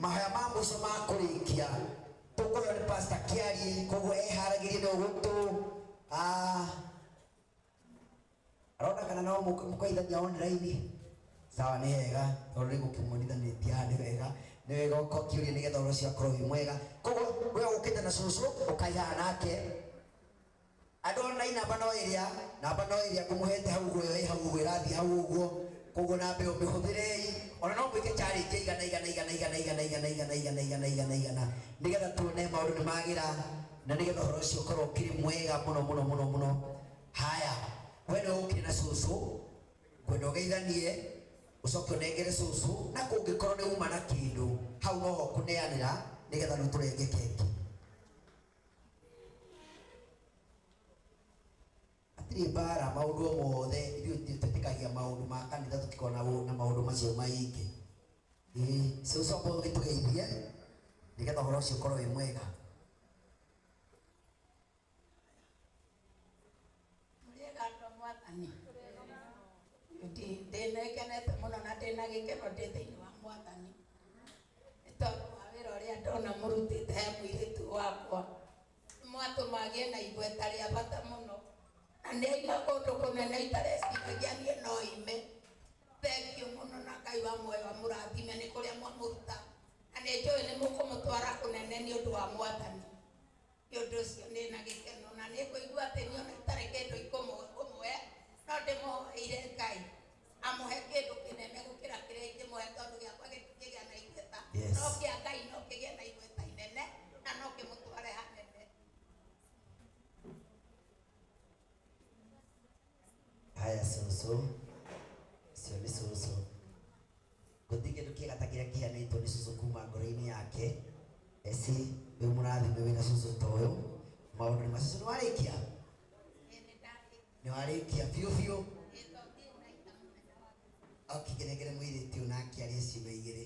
mahaya mambo soma kurikia tuko ni pastor Kiari kogo haragirie no gutu arona kana no mukoithagia online sawa ni hega tori gukimonithanitie ni wega ni wega ukiuria ni getha urocia korwo wi mwega kogo we ukite na susu ukaiha nake adona ina bano iria kumuhete hau gwe hau gwe rathi hau uguo kogo na mbe umihũthĩrei ona no mwike challenge igana nigetha tuone maũndũ nĩ magira na nigetha ũhoro ũcio ũkorwo ũkĩrĩ mwega mũno haya we nĩ ũkĩrĩ na cũcũ ngwenda ũgeithanie ũcoke ũnengere cũcũ na kũngĩkorwo nĩ uma na kĩndũ hau no ho kũneanĩra nigetha rĩu tũrenge keki atirĩ mbara maũndũ mothe ithuĩ tũtĩkagia maũndũ ma kanitha tũtikona na maũndũ macio maingĩ cũcũ ambo gĩtũgeithie nigetha ũhoro ũcio ũkorwo wĩ mwega Mwathani ndinekenete muno na ndina gĩkeno ndĩ thĩinĩ wa Mwathani tondũ wa wĩra ũrĩa ndona mũrutĩte he mũirĩtu wakwa mwatũmagie na igweta rĩa bata mũno na nĩaima kũndũ kũnene itareciiragia niĩ no ime thengio mũno na Ngai wa muoyo amũrathime nĩ kũrĩa mwamũruta na nĩnjũĩ nĩ mũkũmũtwara kũnene nĩ ũndũ wa Mwathani nĩ ũndũ ũcio nĩ na gĩkeno na nĩ kũigua atĩ nĩ ona itarĩ kĩndũ ikũmwe no ndĩmũhoeire Ngai amũhe kĩndũ kĩnene gũkĩra kĩrĩa ingĩmũhe tondũ gĩakwa gĩtingĩgĩa na igweta no kĩa Ngai no kĩgĩe na igweta inene na no kĩmũtware hanene. haya cũcũ cio nĩ cũcũ gũtirĩ kĩndũ kĩega ta kĩrĩa kĩheanĩtwo nĩ cũcũ kuma ngoro-inĩ yake eci rĩu mũrathime wĩna cũcũ ta ũyũ maũndũ nĩ macũcũ nĩ warĩkia biũ akĩgeregere mũirĩtu na akĩaria ciugo igĩrĩ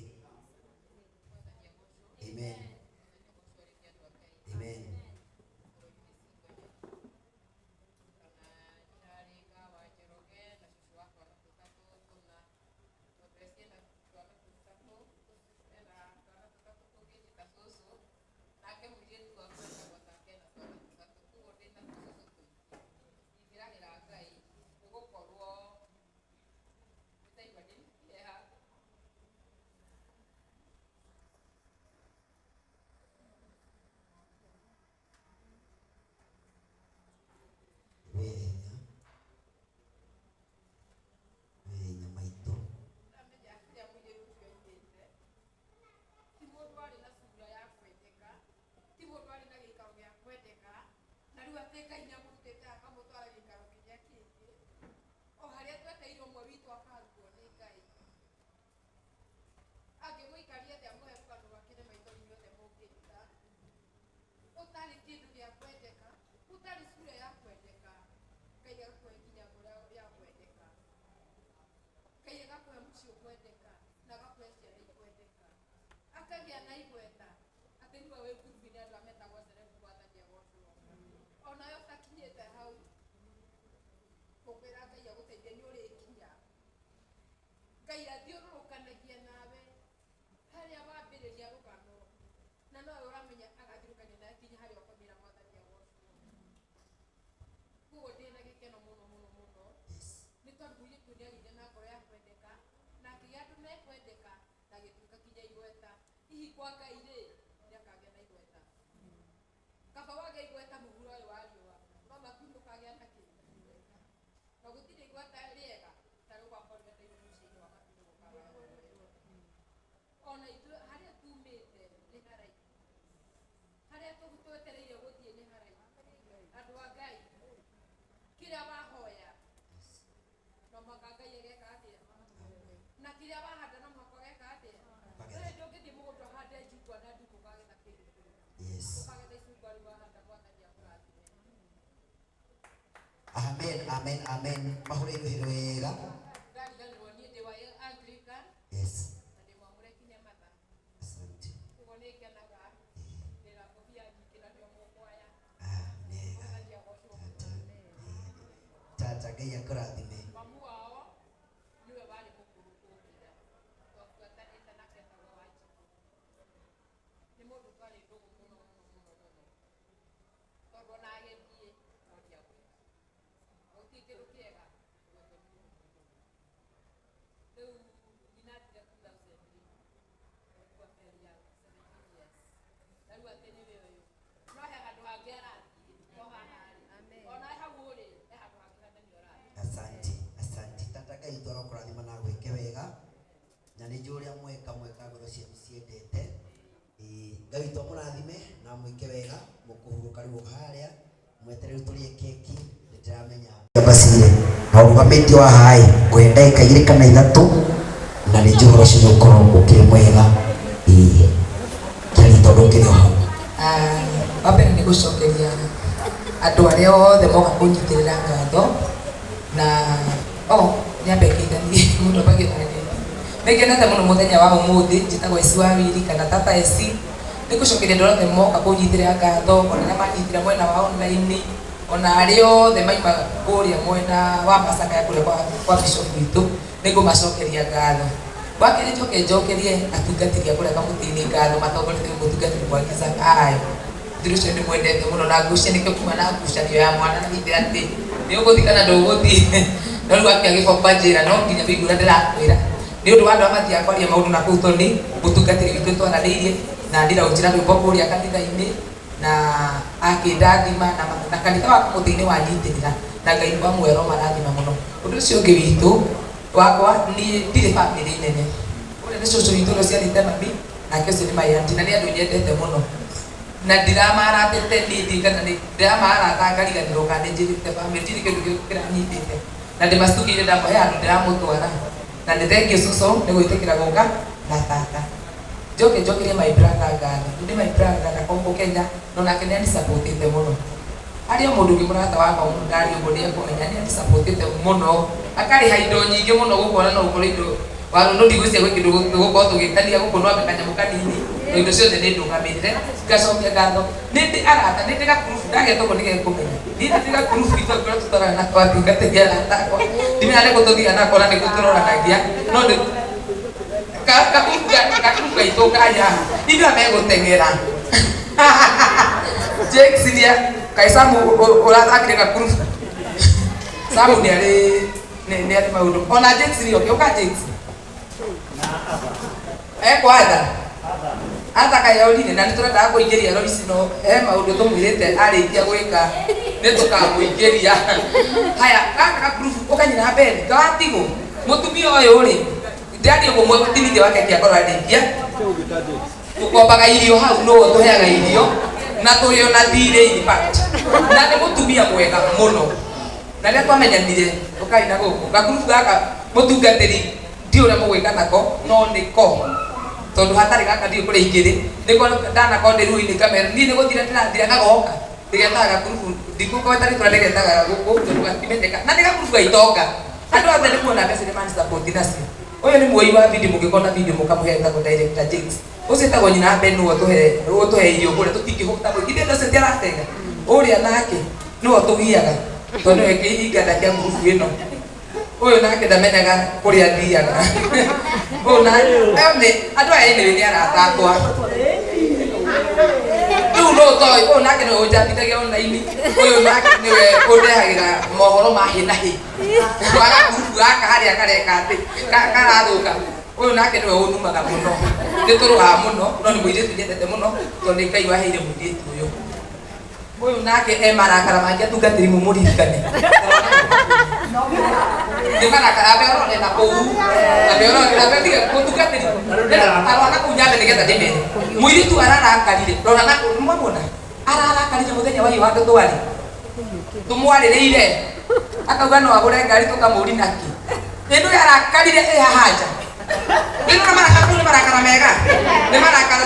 amen amen amen mahũrĩirwo wega yes asante tata Ngai akũrathime Asante tataka itoro kurathima na gwike wega na ni juria mweka ngoro cia ciendete Ngai to mũrathime na mwike wega mũkũhurũka rĩu haria mweterere turie keki ndĩramenya basire na ũrũgamĩte wa hai ngwenda ndagĩka 2 kana 3 na nĩ njũhoro cio ũkorwo ũkĩrĩ mwega kĩrĩ tondũ kĩrĩ hau wambere nĩ gũcokeria andũ arĩa othe moka kũnyitĩrĩra ngatho na nyambe kĩithanie mũndũ abagĩthanie nĩngenete mũno mũthenya wa ũmũthĩ njĩtagwo Esi wa Wili kana Tata Esi nĩ gũcokeria andũ othe moka kũnyitĩrĩra ngatho ona arĩa manyitĩrĩra mwena wa online ona arĩa othe maima kũrĩa mwena wa Masaka kũrĩa kwa Bishop witũ nĩ ngũmacokeria ngatho wakerĩ njokerie atungatĩri a kũrĩa kamũtĩ-inĩ ngatho matongoretie mũtungatĩri wa Gĩcakayo ndĩrĩ ũcio nĩ mwendete mũno na ngucanio kuma na ngucanio ya mwana na hĩndĩ atĩ nĩ ũgũthiĩ kana ndũgũthiĩ no rĩu akĩagĩboba njĩra no nginya mbingũra ndĩrakwĩra nĩ ũndũ wa andũ amathiaga kwaria maũndũ na kũu tondũ mũtungatĩri witũ twaranĩirie na ndĩraunjĩra rwĩmbo kũrĩa kanitha-inĩ na akĩndathima na kanitha wa kamũtĩ-inĩ wanyitĩrĩra na Ngai wa mwero marathima mũno ũndũ ũcio ũngĩ witũ wakwa niĩ ndirĩ bamĩrĩ nene ũrĩa nĩ cũcũ witũ ũrĩa ũciarĩte mami nake ũcio nĩ mayanti na nĩ andũ nyendete mũno na ndiramarate niĩ kana ndiramarata ngariganĩrwo kana njĩrĩte bamĩrĩ ndirĩ kĩndũ gĩkĩ kĩranyitĩte na ndĩmacukĩire ndamũhe andũ ndĩramũtwara na nĩ thengiũ cũcũ nĩ gwĩtĩkĩra gũka na tata njokerie my brother ngatho ndĩ my brother na Kongo Kenya no nake nĩ anisapotĩte mũno harĩa mũndũ ũngĩ mũrata wa maũndũ ndarĩ ũguo nĩ ekũmenya nĩ anisapotĩte mũno akarĩha indo nyingĩ mũno gũkora no ũkorwo indo warũ no ndigũcia gwĩ kĩndũ gũkorwo tũgĩtania gũkũ no ambe kanyamũ kanini na indo ciothe nĩ ndũgamĩrĩre ngacokia ngatho nĩ ndĩ arata nĩ ndĩ gakurubu ndagetũguo nĩ gekũmenya nĩ ndĩ gakurubu itũ ngorwo tũtwarana na twatungatĩri arata akwa ndimenya nĩ gũtũthiga na kora nĩ gũtũroranagia no nĩ gakurubu gaitũ kaya ithuĩ megũteng'era Jakesia kai Samu ũrathakire gakurubu Samu nĩ arĩ maũndũ ona Jakesia ũka Jakes kwatha atakayaũrire na nĩ tũrendaga kũingĩria Royce no he maũndũ tũmwĩrĩte arĩkia gwĩka nĩ tũkamũingĩria haya gaka gakurubu ũkanyina mbere gawatigwo mũtumia ũyũ rĩ ndĩrathiĩ kũmwe gũtinithia wake kĩakorwo arĩkia ũkombaga irio hau nĩwe tũheaga irio na tũrĩ ona thirĩ impact na nĩ mũtumia mwega mũno na rĩrĩa twamenyanire ũkai na gũkũ gakurubu gaka mũtungatĩri ndi ũrĩa mũgwĩka nako no nĩko tondũ hatarĩ gaka ndiũ kũrĩa ingĩrĩ nĩko ndanakorwo ndĩruinĩ kamera niĩ nĩ gũthira ndĩrathira gagoka ndĩgetaga gakurubu ndikũkotarĩ tũrĩa ndĩgetaga gũkũ tondũ gatimenyeka na nĩ gakurubu gaitonga andũ othe nĩ kuona mbeca nĩ manisapoti nacio ũyũ nĩ muoi wa video mũngĩkona video mũkamũhe etagwo director James ũcio etagwo nyina mbe nĩwe tũhe irio kũrĩa tũtingĩhũta ithe ndũcio ndĩratenga ũrĩa nake nĩwe tũgiaga tondũ nĩwe kĩhinganda kĩa ngurubu ĩno ũyũ nake ndamenyaga kũrĩa thiaga ũyũ nake andũ aya nĩ arata akwa rĩu no ũtoĩ ũyũ nake nĩwe ũnjambithagia online ũyũ nake nĩwe ũndehagĩra mohoro ma hĩ na hĩ wa gakurubu gaka harĩa kareka atĩ karathũka ũyũ nake nĩwe ũnumaga mũno nĩ tũrũaga mũno no nĩ mũirĩtu nyendete mũno tondũ Ngai waheire mũirĩtu ũyũ ũyũ nake marakara maingĩ atungatĩri mũmũririkane nĩ marakara abeorore na kũu abeorore mũtungatĩri arona kũu nyambe nĩgetha ndĩmere mũirĩtu ararakarire rora na mwamona ararakarire mũthenya wa iyo andũ twarĩ tũmwarĩrĩire akauga no agũre ngari tũkamũri naki ĩndũ yarakarire ĩhahanja ĩno na marakara kũu nĩ marakara mega nĩ marakara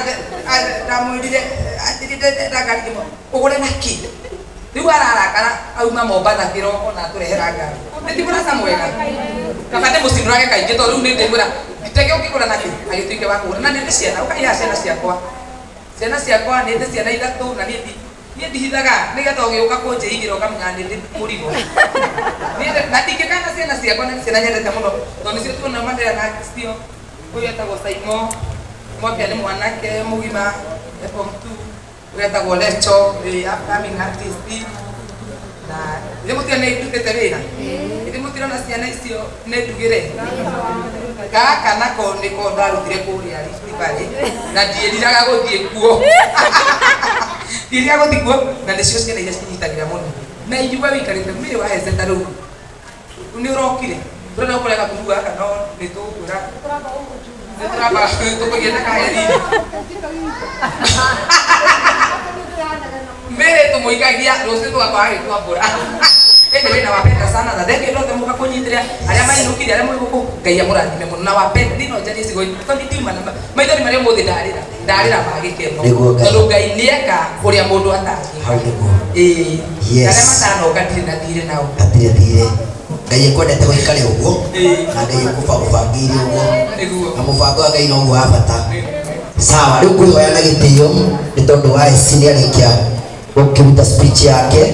ndamwĩrire ndangari ũgũre naki rĩu ararakara auma Mombatha kĩroko na tũrehera ngari nĩ timũraca mwega kaba nĩ mũcinũrage kaingĩ tondũ rĩu nĩ ndĩmwĩra tege ũkĩgũra naki agĩtuĩke wa kũgũra na nĩ ndĩ ciana ũkaiya ciana ciakwa nĩ ndĩ ciana ithatũ na niĩ ndihithaga nĩgetha ũgĩũka kũnjĩigĩra ũkamenya nĩ ndĩ mũrigo na ndingĩkana ciana ciakwa nĩ ciana nyendete mũno tondũ nĩcio tuona Mandela na Kristo ũyũ etagwo Saimo Mwambia nĩ mwanake mũgima form 2 wetagwo Lecho upcoming artist na ile mutira nä ndutete wä ra ä mutira na ciana icio nä ndugä re gaka nako nä ko ndarutire kå rä a Rift na ndiäriraga gå thiä kuo ndiäriraga gå thiä kuo na nä cio ciana iria cinyitagä ra må no na ingiuga wä ikarä te mä rä wahece ta rä u nä å rokire tå renda gå kå rega kå gaka no nä tå kwä ra nä tå ramba tå kå gä na kaheri mbere tå må ikagia rå cio tå gakoragä twambå ra ende wä na wapenda sana na thenge rothe må gakånyitä rä arä a mainå kire arä a må rä gå kå ngai amå rathime må no na wapenda nä no njanie cigo tondå ndiuma na maithori marä a må thä ndarä ra magä keno tondå ngai nä eka å rä a må ndå atangä arä a matanoka ndirä na thirä nao atirä thirä ngai ekwendete gå ikare å guo na ngai ekå bangä ire å guo na må bango wa ngai no guo wa bata sawa rä u kwä hoya na gä tä o nä tondå wa eci nä arä kia gå kä ruta speech yake